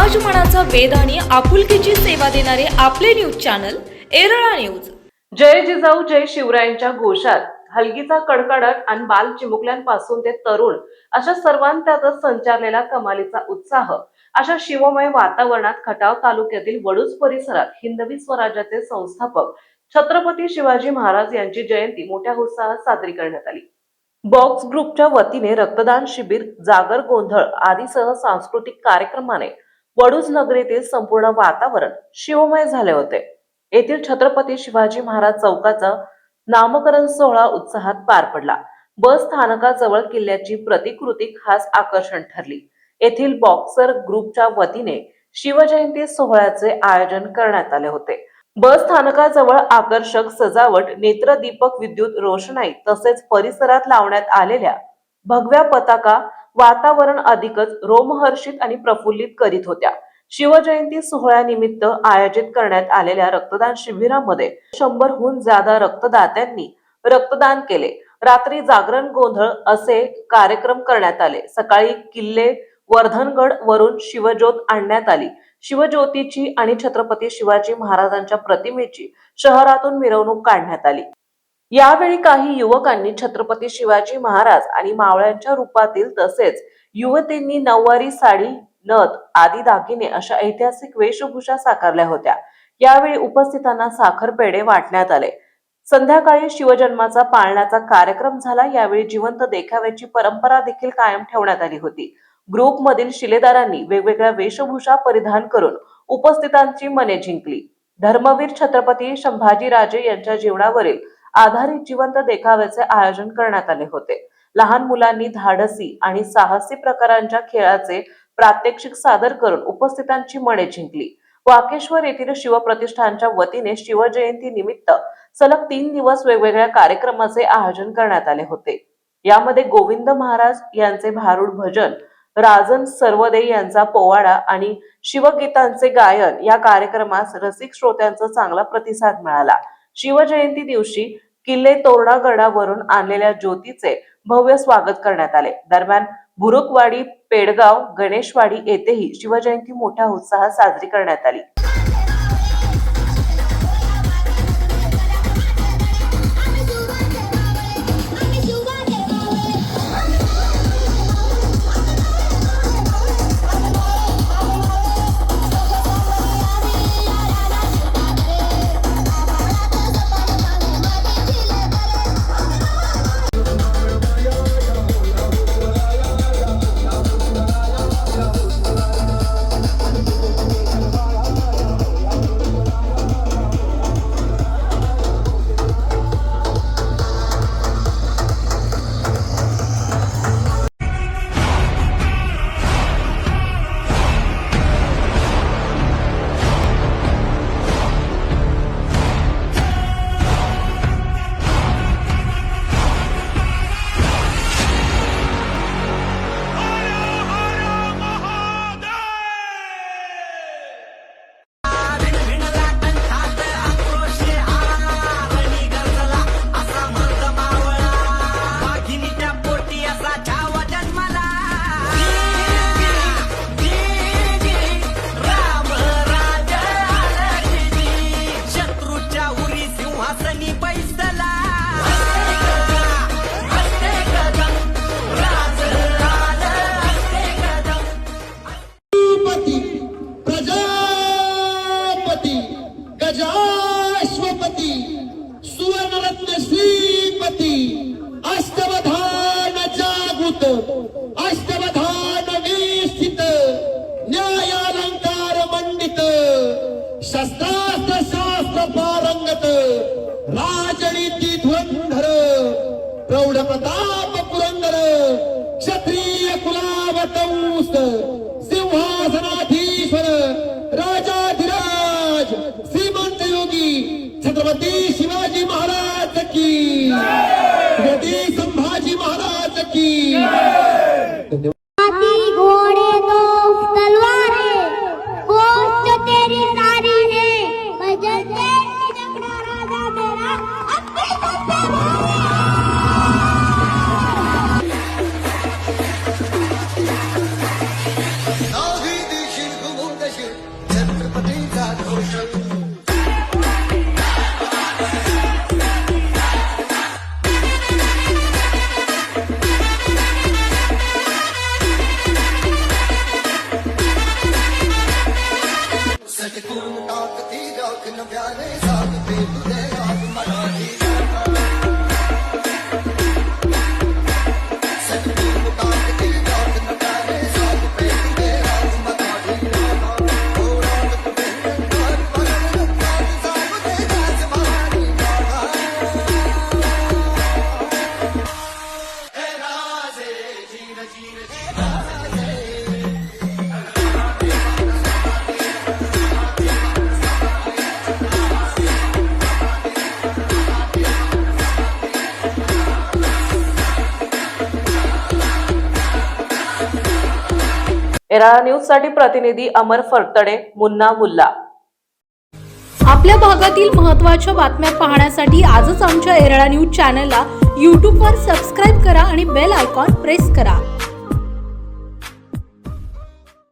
समाजमनाचा वेध आणि आपुलकीची सेवा देणारे आपले न्यूज चॅनल एरळा न्यूज। जय जिजाऊ जय शिवरायांच्या घोषात हलगीचा कडकडाट आणि बाल चिमुकल्यांपासून ते तरुण अशा सर्वांच्यातच संचारलेला कमालीचा उत्साह अशा शिवमय वातावरणात खटाव तालुक्यातील वडूज परिसरात हिंदवी स्वराज्याचे संस्थापक छत्रपती शिवाजी महाराज यांची जयंती मोठ्या उत्साहात साजरी करण्यात आली। बॉक्स ग्रुपच्या वतीने रक्तदान शिबिर, जागर गोंधळ आदीसह सांस्कृतिक कार्यक्रमाने वडूज नगरीतील संपूर्ण वातावरण शिवमय झाले होते। येथील छत्रपती शिवाजी महाराज चौकाचा नामकरण सोहळा उत्साहात पार पडला। बस स्थानकाजवळ किल्ल्याची प्रतिकृती खास आकर्षण ठरली। येथील बॉक्सर ग्रुपच्या वतीने शिवजयंती सोहळ्याचे आयोजन करण्यात आले होते। बस स्थानकाजवळ आकर्षक सजावट, नेत्रदीपक, विद्युत रोषणाई तसेच परिसरात लावण्यात आलेल्या भगव्या पताका वातावरण अधिकच रोमहर्षित आणि प्रफुल्लित करीत होत्या। शिवजयंती सोहळ्यानिमित्त आयोजित करण्यात आलेल्या रक्तदान शिबिरामध्ये 100हून जादा रक्तदात्यांनी रक्तदान केले। रात्री जागरण गोंधळ असे कार्यक्रम करण्यात आले। सकाळी किल्ले वर्धनगड वरून शिवज्योत आणण्यात आली। शिवज्योतीची आणि छत्रपती शिवाजी महाराजांच्या प्रतिमेची शहरातून मिरवणूक काढण्यात आली। यावेळी काही युवकांनी छत्रपती शिवाजी महाराज आणि मावळ्यांच्या रूपातील तसेच युवतींनी नऊवारी साडी, नथ आदी दागिने अशा ऐतिहासिक वेशभूषा साकारल्या होत्या। यावेळी उपस्थितांना साखर पेढे वाटण्यात आले। संध्याकाळी शिवजन्माचा पाळण्याचा कार्यक्रम झाला। यावेळी जिवंत देखाव्याची परंपरा देखील कायम ठेवण्यात आली होती। ग्रुप मधील शिलेदारांनी वेगवेगळ्या वेशभूषा परिधान करून उपस्थितांची मने जिंकली। धर्मवीर छत्रपती संभाजीराजे यांच्या जीवनावरील आधारित जिवंत देखाव्याचे आयोजन करण्यात आले होते। लहान मुलांनी धाडसी आणि साहसी प्रकारांच्या खेळाचे प्रात्यक्षिक सादर करून उपस्थितांची मने जिंकली। वाकेश्वर येथील शिवप्रतिष्ठानच्या वतीने शिवजयंती निमित्त सलग 3 दिवस वेगवेगळ्या कार्यक्रमाचे आयोजन करण्यात आले होते। यामध्ये गोविंद महाराज यांचे भारुड भजन, राजन सर्वदे यांचा पोवाडा आणि शिवगीतांचे गायन या कार्यक्रमास रसिक श्रोत्यांचा चांगला प्रतिसाद मिळाला। शिवजयंती दिवशी किल्ले तोरणागडावरून आणलेल्या ज्योतीचे भव्य स्वागत करण्यात आले। दरम्यान बुरुकवाडी, पेडगाव, गणेशवाडी येथेही शिवजयंती मोठ्या उत्साहात साजरी करण्यात आली। गजाश्वपती सुवर्णरत्न श्रीपती अष्टवधान जागृत अष्टवधान निश्चित न्यायालंकार मंडित शस्त्रास्त्र शास्त्र पारंगत राजनीती धुरंधर प्रौढ प्रताप पुरंदर क्षत्रिय कुलावतंस सिंहासनाधीश्वर राजाधिराज श्रीमंत योगी छत्रपती शिवाजी महाराज की छत्रपती संभाजी महाराज की हाथी घोड़े दो तलवारें पोस्ट तेरी सारी है भजन दे जगड़ा राजा तेरा अपने सबसे नाभी दिशील घुमून एराळा न्यूज साठी प्रतिनिधी अमर फरतडे, मुन्ना मुल्ला। आपल्या भागातील महत्त्वाच्या बातम्या पाहण्यासाठी आजच आमच्या एरळा न्यूज चॅनलला YouTube वर सबस्क्राईब करा आणि बेल आयकॉन प्रेस करा।